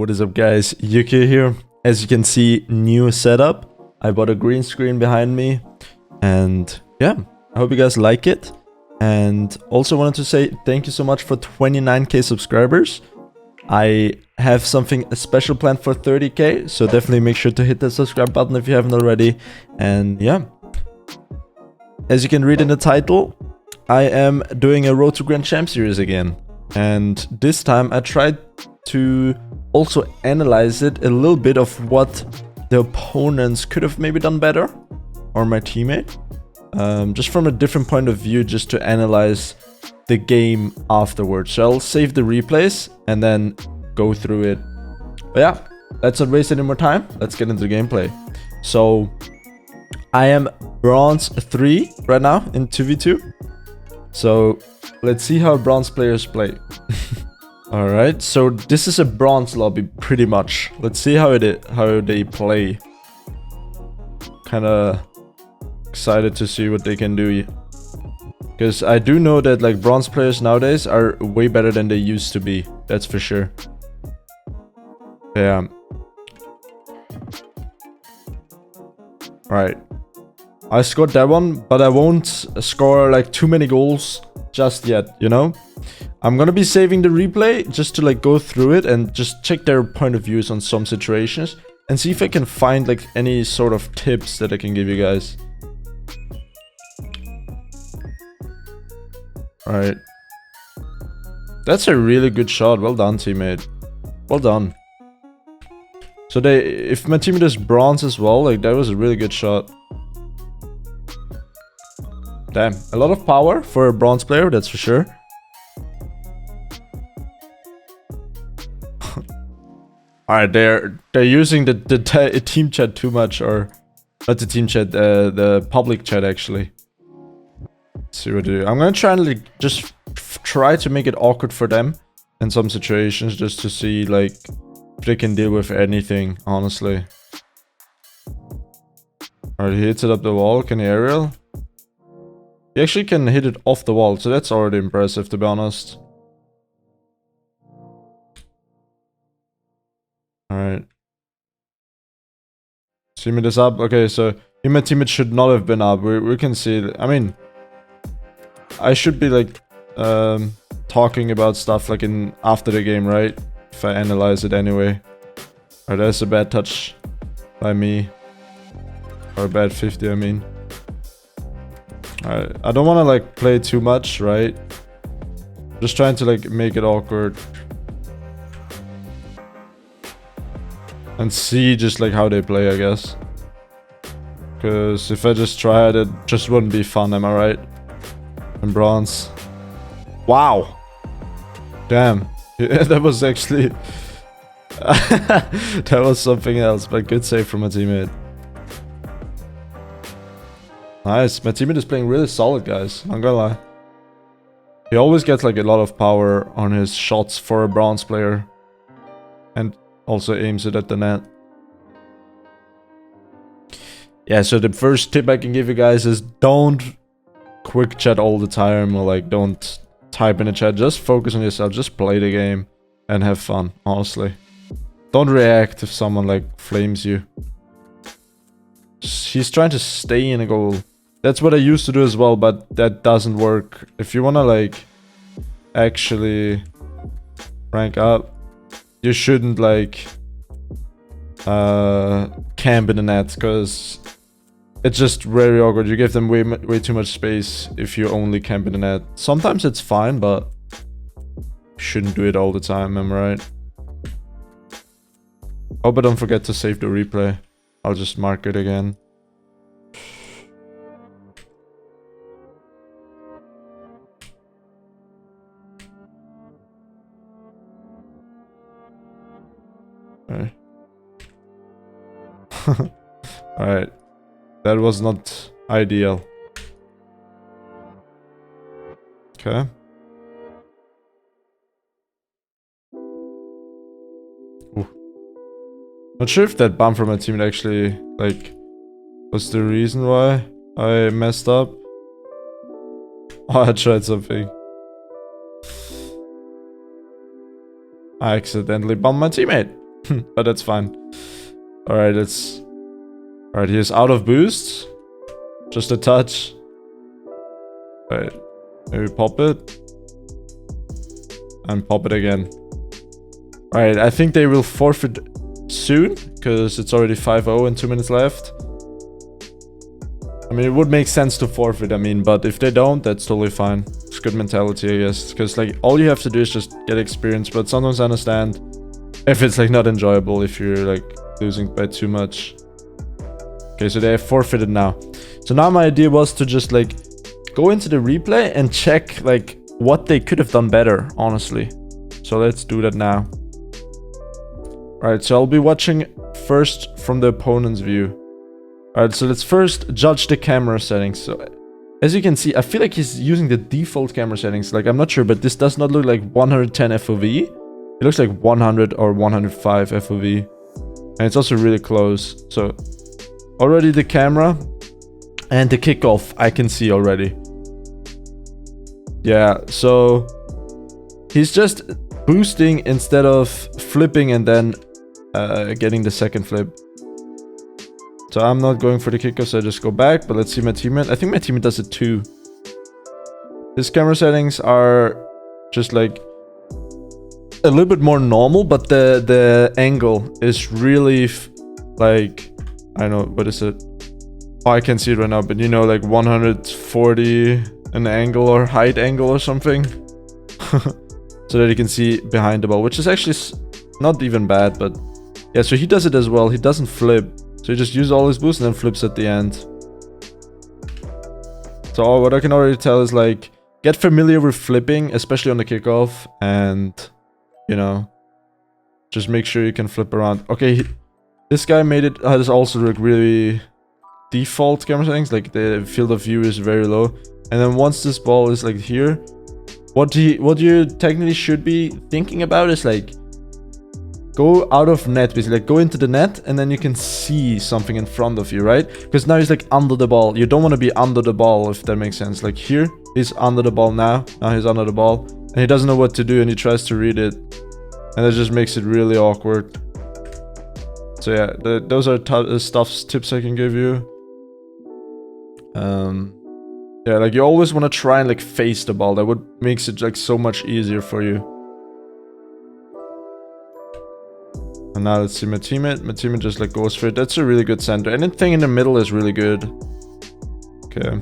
What is up, guys? Yukeo here. As you can see, new setup. I bought a green screen behind me, and yeah, I hope you guys like it. And also wanted to say thank you so much for 29k subscribers. I have something special planned for 30k, so definitely make sure to hit the subscribe button if you haven't already. And yeah, as you can read in the title, I am doing a Road to Grand Champ series again. And this time I tried to also analyze it a little bit of what the opponents could have maybe done better, or my teammate. Just from a different point of view, just to analyze the game afterwards. So I'll save the replays and then go through it. But yeah, let's not waste any more time. Let's get into the gameplay. So I am bronze 3 right now in 2v2. So let's see how bronze players play. Alright, so this is a bronze lobby pretty much. Let's see how they play. Kinda excited to see what they can do. Because I do know that like bronze players nowadays are way better than they used to be. That's for sure. Yeah. Right. I scored that one, but I won't score like too many goals just yet, you know? I'm gonna be saving the replay just to like go through it and just check their point of views on some situations and see if I can find like any sort of tips that I can give you guys. Alright. That's a really good shot. Well done, teammate. Well done. So if my teammate is bronze as well, like that was a really good shot. Damn, a lot of power for a bronze player, that's for sure. Alright, they're using the team chat too much, or not the team chat, the public chat actually. Let's see what to do. I'm gonna try and like just try to make it awkward for them in some situations, just to see like if they can deal with anything, honestly. Alright, he hits it up the wall. Can he aerial? He actually can hit it off the wall, so that's already impressive, to be honest. Alright. Teammate is up. Okay, so my teammate should not have been up. We can see. I mean, I should be like talking about stuff like in after the game, right? If I analyze it anyway. Alright, that's a bad touch by me. Or a bad 50, I mean. Alright, I don't want to like play too much, right? Just trying to like make it awkward. And see just like how they play, I guess. Because if I just try it just wouldn't be fun, am I right? In bronze. Wow! Damn. Yeah, that was actually... that was something else, but good save from my teammate. Nice, my teammate is playing really solid, guys. I'm gonna lie. He always gets like a lot of power on his shots for a bronze player. And also aims it at the net. Yeah, so the first tip I can give you guys is don't quick chat all the time, or like don't type in the chat. Just focus on yourself, just play the game and have fun, honestly. Don't react if someone like flames you. He's trying to stay in a goal. That's what I used to do as well, but that doesn't work. If you wanna like actually rank up, you shouldn't like camp in the net, because it's just very awkward. You give them way too much space if you only camp in the net. Sometimes it's fine, but you shouldn't do it all the time, am I right? Hope I don't forget to save the replay. I'll just mark it again. Okay. Alright. That was not ideal. Okay. Ooh. Not sure if that bump from my team actually, like, was the reason why I messed up. Oh, I tried something. I accidentally bumped my teammate. but that's fine. Alright, let's... Alright, he's out of boosts. Just a touch. Alright, maybe pop it. And pop it again. Alright, I think they will forfeit soon, because it's already 5-0 and 2 minutes left. I mean, it would make sense to forfeit, I mean, but if they don't, that's totally fine. It's good mentality, I guess, because like all you have to do is just get experience, but sometimes I understand if it's like not enjoyable if you're like losing by too much. Okay, so they have forfeited now. So now my idea was to just like go into the replay and check like what they could have done better, honestly. So let's do that now. Alright, so I'll be watching first from the opponent's view. Alright, so let's first judge the camera settings. So as you can see, I feel like he's using the default camera settings. Like, I'm not sure, but this does not look like 110 FOV. It looks like 100 or 105 FOV. And it's also really close. So already the camera and the kickoff I can see already. Yeah, so he's just boosting instead of flipping and then getting the second flip. So I'm not going for the kickoff, so I just go back, but let's see my teammate. I think my teammate does it too. His camera settings are just like a little bit more normal, but the angle is really like, I don't know, what is it? Oh, I can't see it right now, but you know, like 140 an angle or height angle or something. So that you can see behind the ball, which is actually not even bad, but yeah, so he does it as well. He doesn't flip. So he just uses all his boosts and then flips at the end. So what I can already tell is like, get familiar with flipping, especially on the kickoff, and you know, just make sure you can flip around. Okay, this guy made it, has also like really default camera settings, like the field of view is very low. And then once this ball is like here, what you technically should be thinking about is like, go out of net, basically, like go into the net, and then you can see something in front of you, right? Because now he's like under the ball. You don't want to be under the ball, if that makes sense. Like here, he's under the ball now. Now he's under the ball, and he doesn't know what to do, and he tries to read it, and that just makes it really awkward. So yeah, those are tips I can give you. Yeah, like you always want to try and like face the ball. That would makes it like so much easier for you. And now let's see my teammate. My teammate just like goes for it. That's a really good center. Anything in the middle is really good. Okay.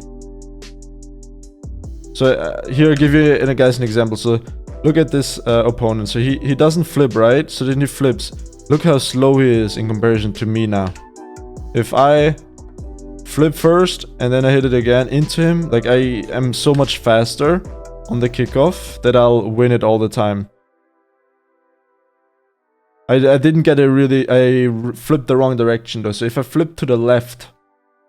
So here I'll give you guys an example. So look at this opponent. So he doesn't flip, right? So then he flips. Look how slow he is in comparison to me now. If I flip first and then I hit it again into him, like I am so much faster on the kickoff that I'll win it all the time. I didn't get I flipped the wrong direction though. So if I flip to the left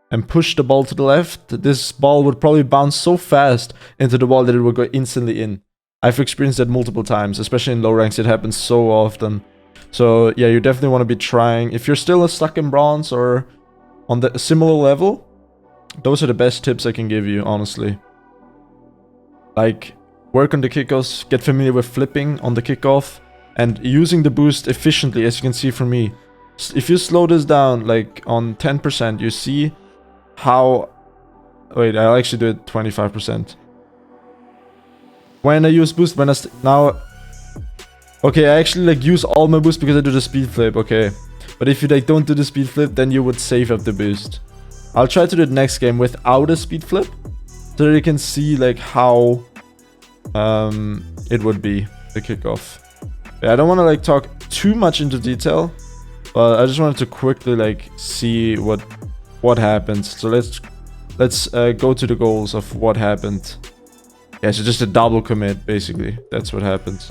and push the ball to the left, this ball would probably bounce so fast into the wall that it would go instantly in. I've experienced that multiple times, especially in low ranks. It happens so often. So yeah, you definitely want to be trying. If you're still stuck in bronze or on the similar level, those are the best tips I can give you, honestly. Like, work on the kickoffs, get familiar with flipping on the kickoff, and using the boost efficiently, as you can see from me. If you slow this down, like on 10%, you see how... Wait, I'll actually do it 25%. When I use boost, now... Okay, I actually like use all my boost because I do the speed flip, okay. But if you like don't do the speed flip, then you would save up the boost. I'll try to do it next game without a speed flip, so that you can see like how it would be, the kickoff. Yeah, I don't want to like talk too much into detail, but I just wanted to quickly like see what happened. So let's go to the goals of what happened. Yeah, so just a double commit, basically. That's what happened.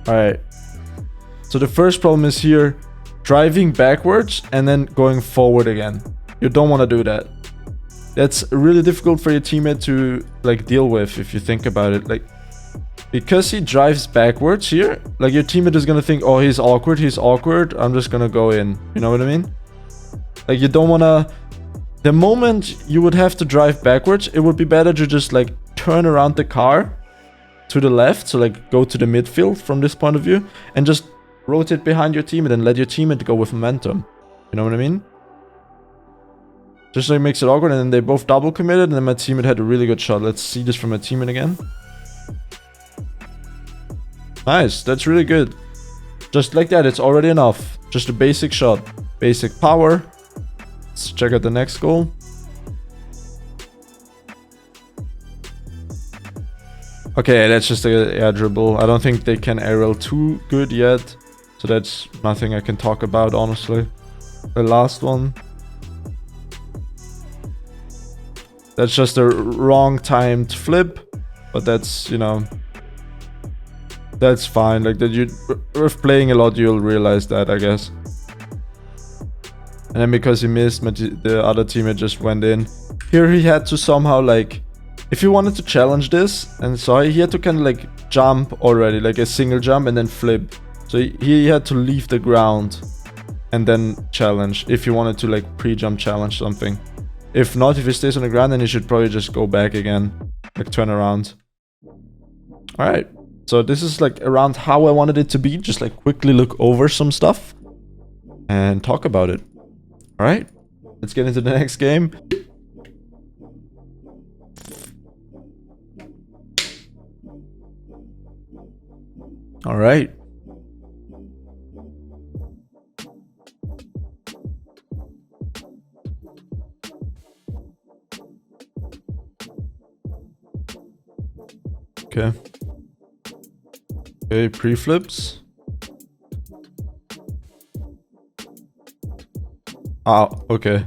Alright. So the first problem is here, driving backwards and then going forward again. You don't want to do that. That's really difficult for your teammate to like deal with if you think about it. Like, because he drives backwards here, like your teammate is gonna think, oh, he's awkward, I'm just gonna go in. You know what I mean? Like, you don't wanna... The moment you would have to drive backwards, it would be better to just like turn around the car to the left, so like go to the midfield from this point of view, and just rotate behind your teammate and let your teammate go with momentum. You know what I mean? Just like makes it awkward, and then they both double committed, and then my teammate had a really good shot. Let's see this from my teammate again. Nice, that's really good. Just like that, it's already enough. Just a basic shot. Basic power. Let's check out the next goal. Okay, that's just a air dribble. I don't think they can aerial too good yet. So that's nothing I can talk about, honestly. The last one. That's just a wrong timed flip. But that's, you know, that's fine. Like that, you with playing a lot, you'll realize that, I guess. And then because he missed, the other teammate just went in. Here he had to somehow like, if he wanted to challenge this, and so he had to kind of like jump already, like a single jump and then flip. So he had to leave the ground and then challenge if he wanted to like pre-jump challenge something. If not, if he stays on the ground, then he should probably just go back again, like turn around. All right. So this is like around how I wanted it to be. Just like quickly look over some stuff and talk about it. All right. Let's get into the next game. All right. Okay. Okay, pre-flips. Ah, okay.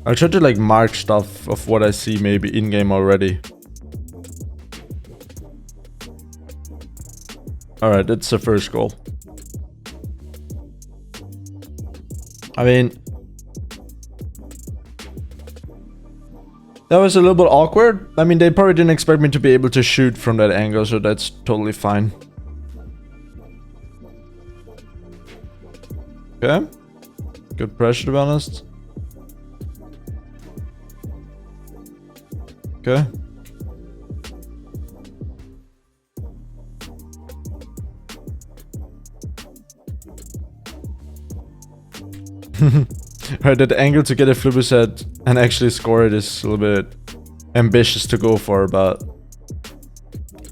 I'll try to like mark stuff of what I see maybe in-game already. Alright, that's the first goal. I mean, that was a little bit awkward. I mean, they probably didn't expect me to be able to shoot from that angle, so that's totally fine. Okay. Good pressure, to be honest. Okay. Alright, that angle to get a flipper set and actually score it is a little bit ambitious to go for, but...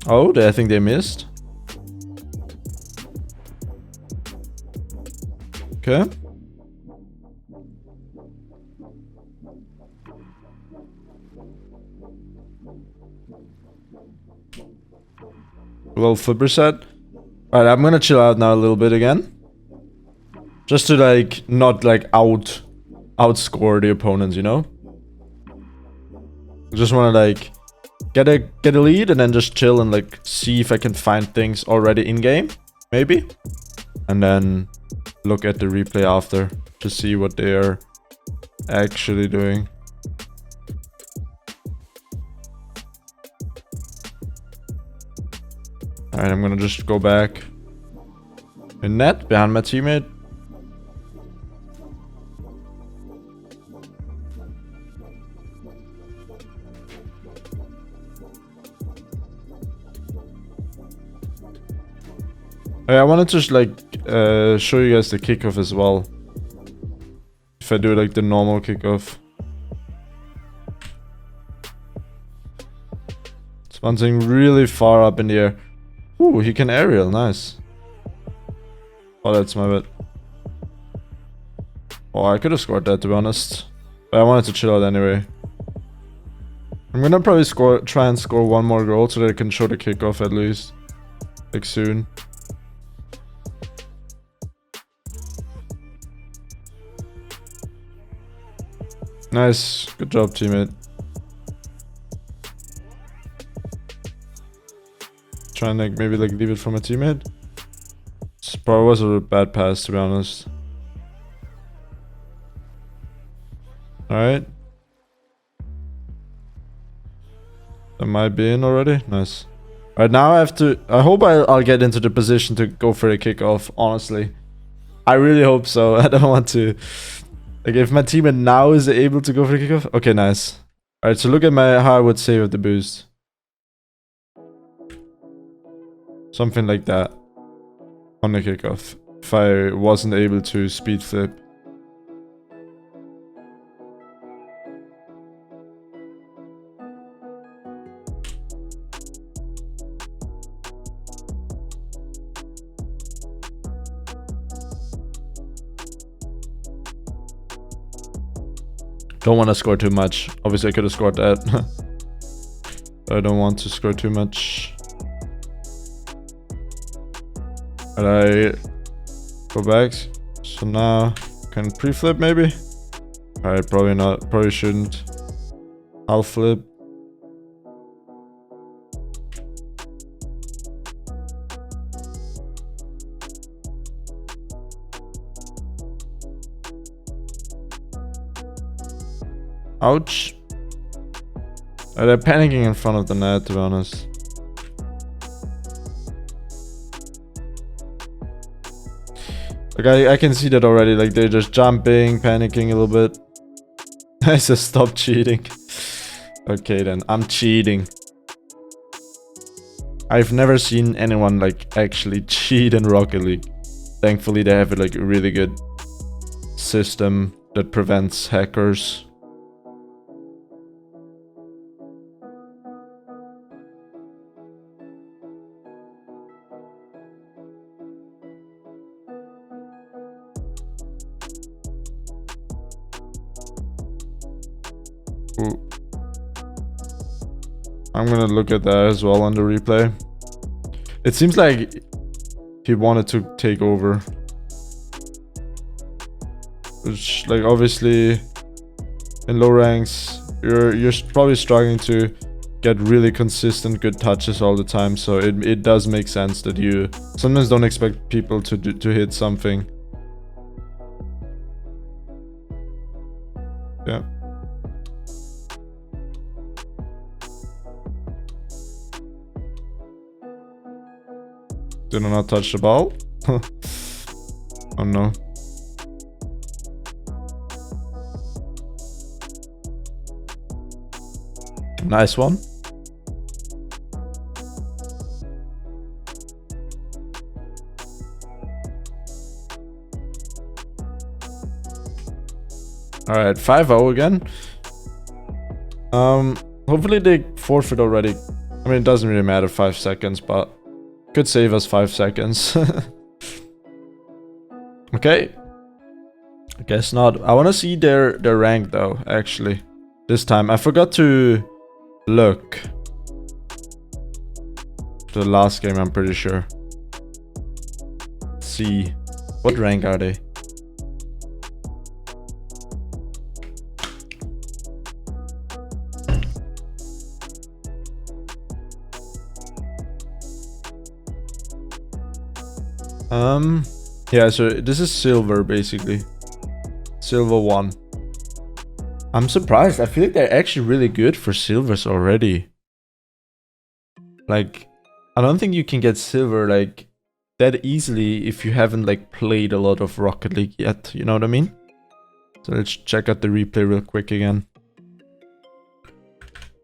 Oh, I think they missed. Okay. Well, flipper set. Alright, I'm gonna chill out now a little bit again. Just to like, not like outscore the opponents, you know? I just wanna like, get a lead and then just chill and like, see if I can find things already in game, maybe? And then look at the replay after to see what they are actually doing. Alright, I'm gonna just go back in net behind my teammate. I wanted to just like show you guys the kickoff as well. If I do like the normal kickoff. It's bouncing really far up in the air. Ooh, he can aerial, nice. Oh, that's my bad. Oh, I could have scored that, to be honest. But I wanted to chill out anyway. I'm gonna probably try and score one more goal so that I can show the kickoff at least. Like soon. Nice, good job, teammate. Try and like maybe like leave it from a teammate. This probably was a bad pass, to be honest. Alright. That might be in already. Nice. Alright, now I have to... I hope I'll get into the position to go for a kickoff, honestly. I really hope so. I don't want to... Like, if my teammate now is able to go for the kickoff... Okay, nice. Alright, so look at how I would save at the boost. Something like that on the kickoff. If I wasn't able to speed flip. Don't want to score too much. Obviously I could have scored that. I don't want to score too much. But I go back. So now can pre-flip maybe? Alright, probably not. Probably shouldn't. I'll flip. Ouch. They're panicking in front of the net, to be honest. Like, I can see that already. Like, they're just jumping, panicking a little bit. I said stop cheating. Okay, then. I'm cheating. I've never seen anyone, like, actually cheat in Rocket League. Thankfully, they have, like, a really good system that prevents hackers. Ooh. I'm gonna look at that as well on the replay. It seems like he wanted to take over. Which, like, obviously in low ranks you're probably struggling to get really consistent good touches all the time, so it does make sense that you sometimes don't expect people to hit something. Yeah. Did I not touch the ball? Oh no. Nice one. Alright, 5-0 again. Hopefully they forfeit already. I mean, it doesn't really matter 5 seconds, but could save us 5 seconds. Okay. I guess not. I want to see their rank though, actually. This time. I forgot to look. The last game, I'm pretty sure. Let's see. What rank are they? Yeah, so this is silver basically. Silver 1. I'm surprised. I feel like they're actually really good for silvers already. Like, I don't think you can get silver like that easily if you haven't like played a lot of Rocket League yet, you know what I mean? So let's check out the replay real quick again.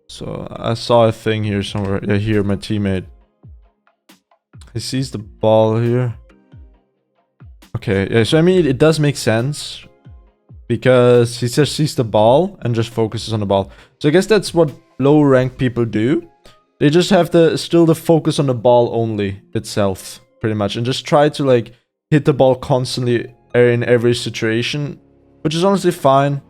So I saw a thing here somewhere. Yeah, here, my teammate. He sees the ball here. Okay, yeah, so I mean, it does make sense because he just sees the ball and just focuses on the ball. So I guess that's what low rank people do. They just have still the focus on the ball only itself, pretty much, and just try to like hit the ball constantly in every situation, which is honestly fine.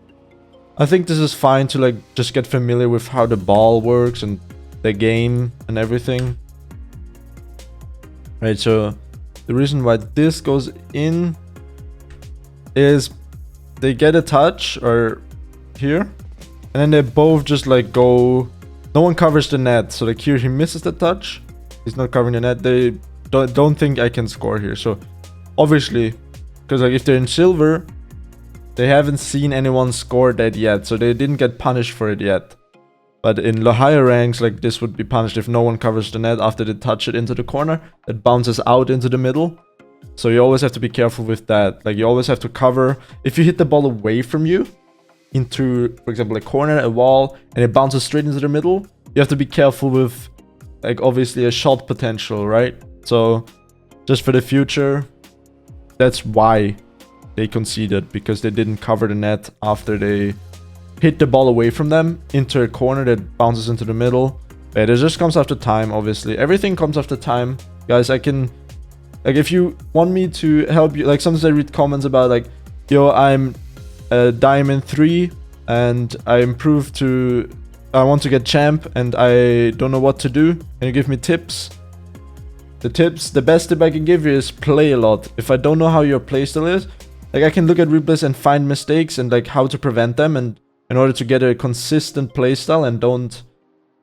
I think this is fine to like just get familiar with how the ball works and the game and everything. Right, so the reason why this goes in is they get a touch or here, and then they both just like go. No one covers the net, so like here he misses the touch. He's not covering the net. They don't think I can score here. So obviously, because like if they're in silver, they haven't seen anyone score that yet, so they didn't get punished for it yet. But in the higher ranks, like this would be punished if no one covers the net after they touch it into the corner. It bounces out into the middle. So you always have to be careful with that. Like you always have to cover. If you hit the ball away from you into, for example, a corner, a wall, and it bounces straight into the middle, you have to be careful with, like, obviously a shot potential, right? So just for the future, that's why they conceded, because they didn't cover the net after they hit the ball away from them into a corner that bounces into the middle. But it just comes after time, obviously. Everything comes after time. Guys, I can... Like, if you want me to help you... Like, sometimes I read comments about, like, yo, I'm a Diamond 3 and I improved to... I want to get champ and I don't know what to do. Can you give me tips? The best tip I can give you is play a lot. If I don't know how your playstyle is, like, I can look at replays and find mistakes and, like, how to prevent them, and in order to get a consistent playstyle and don't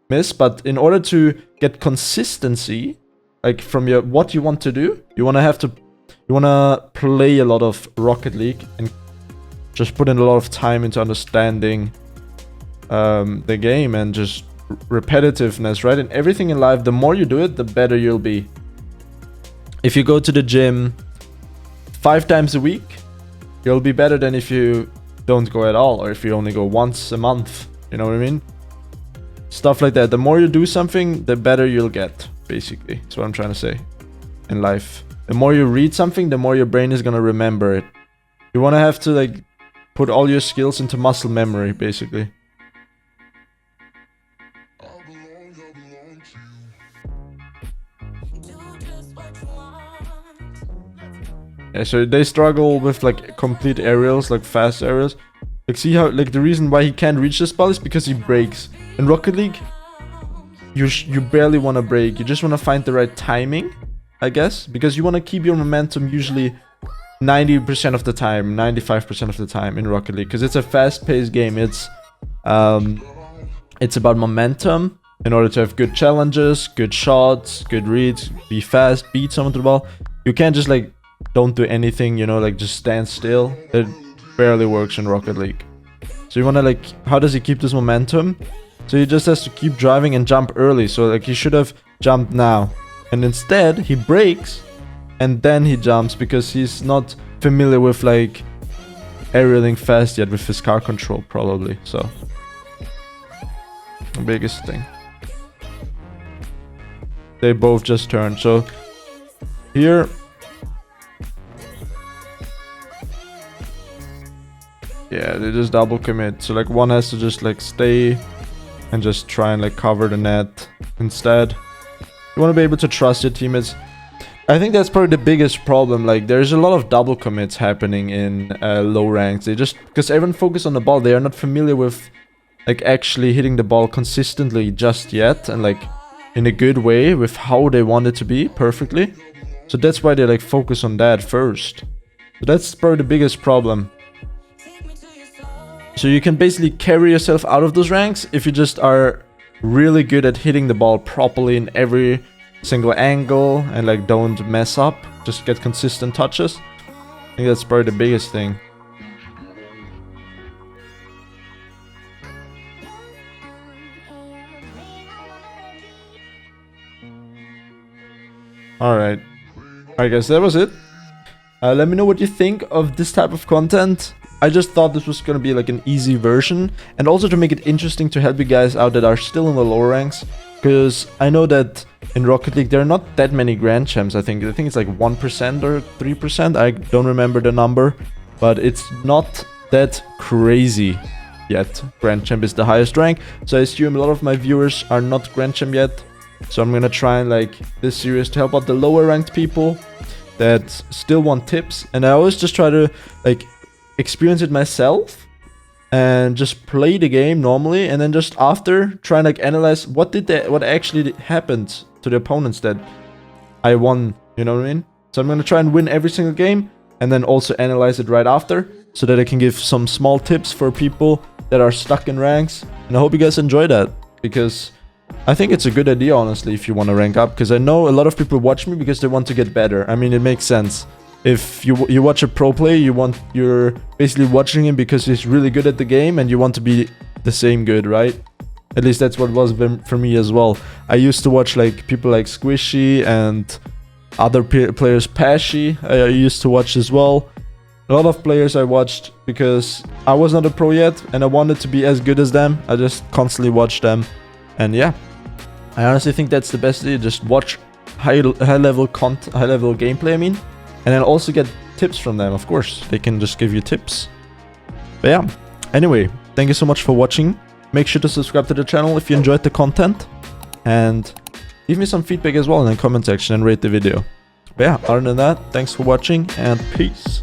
miss. But in order to get consistency, like, from your what you want to do, you want to play a lot of Rocket League and just put in a lot of time into understanding the game and just repetitiveness, right? And everything in life, the more you do it, the better you'll be. If you go to the gym 5 times a week, you'll be better than if you don't go at all, or if you only go once a month. You know what I mean? Stuff like that. The more you do something, the better you'll get, basically. That's what I'm trying to say in life. The more you read something, the more your brain is gonna remember it. You wanna have to, like, put all your skills into muscle memory, basically. Yeah, so they struggle with, like, complete aerials, like fast aerials. Like, see how, like, the reason why he can't reach this ball is because he breaks. In Rocket League, you barely want to break. You just want to find the right timing, I guess, because you want to keep your momentum usually 90% of the time, 95% of the time in Rocket League, because it's a fast-paced game. It's about momentum in order to have good challenges, good shots, good reads, be fast, beat someone to the ball. You can't just, like, don't do anything, you know, like, just stand still. It barely works in Rocket League. So you want to, like, how does he keep this momentum? So he just has to keep driving and jump early. So, like, he should have jumped now. And instead, he breaks and then he jumps because he's not familiar with, like, aerialing fast yet with his car control, probably. So, the biggest thing. They both just turned. So, here... Yeah, they just double commit. So, like, one has to just, like, stay and just try and, like, cover the net instead. You want to be able to trust your teammates. I think that's probably the biggest problem. Like, there's a lot of double commits happening in low ranks. They just, because everyone focuses on the ball, they are not familiar with, like, actually hitting the ball consistently just yet, and, like, in a good way with how they want it to be perfectly. So that's why they, like, focus on that first. So that's probably the biggest problem. So you can basically carry yourself out of those ranks if you just are really good at hitting the ball properly in every single angle and, like, don't mess up. Just get consistent touches. I think that's probably the biggest thing. Alright. Alright guys, that was it. Let me know what you think of this type of content. I just thought this was gonna be, like, an easy version, and also to make it interesting to help you guys out that are still in the lower ranks, because I know that in Rocket League there are not that many Grand Champs. I think it's like 1% or 3%. I don't remember the number, but it's not that crazy yet. Grand Champ is the highest rank, so I assume a lot of my viewers are not Grand Champ yet. So I'm gonna try and, like, this series to help out the lower ranked people that still want tips, and I always just try to, like, experience it myself and just play the game normally, and then just after try and, like, analyze what actually happened to the opponents that I won, you know what I mean? So I'm gonna try and win every single game and then also analyze it right after, so that I can give some small tips for people that are stuck in ranks. And I hope you guys enjoy that, because I think it's a good idea, honestly, if you want to rank up, because I know a lot of people watch me because they want to get better. I mean, it makes sense. If you watch a pro player, you're basically watching him because he's really good at the game and you want to be the same good, right? At least that's what it was for me as well. I used to watch, like, people like Squishy and other players, Pashy, I used to watch as well. A lot of players I watched because I was not a pro yet and I wanted to be as good as them. I just constantly watched them. And yeah, I honestly think that's the best idea. Just watch high level gameplay, I mean, and then also get tips from them. Of course, they can just give you tips. But yeah, anyway, thank you so much for watching. Make sure to subscribe to the channel if you enjoyed the content, and leave me some feedback as well in the comment section and rate the video. But yeah, other than that, thanks for watching and peace.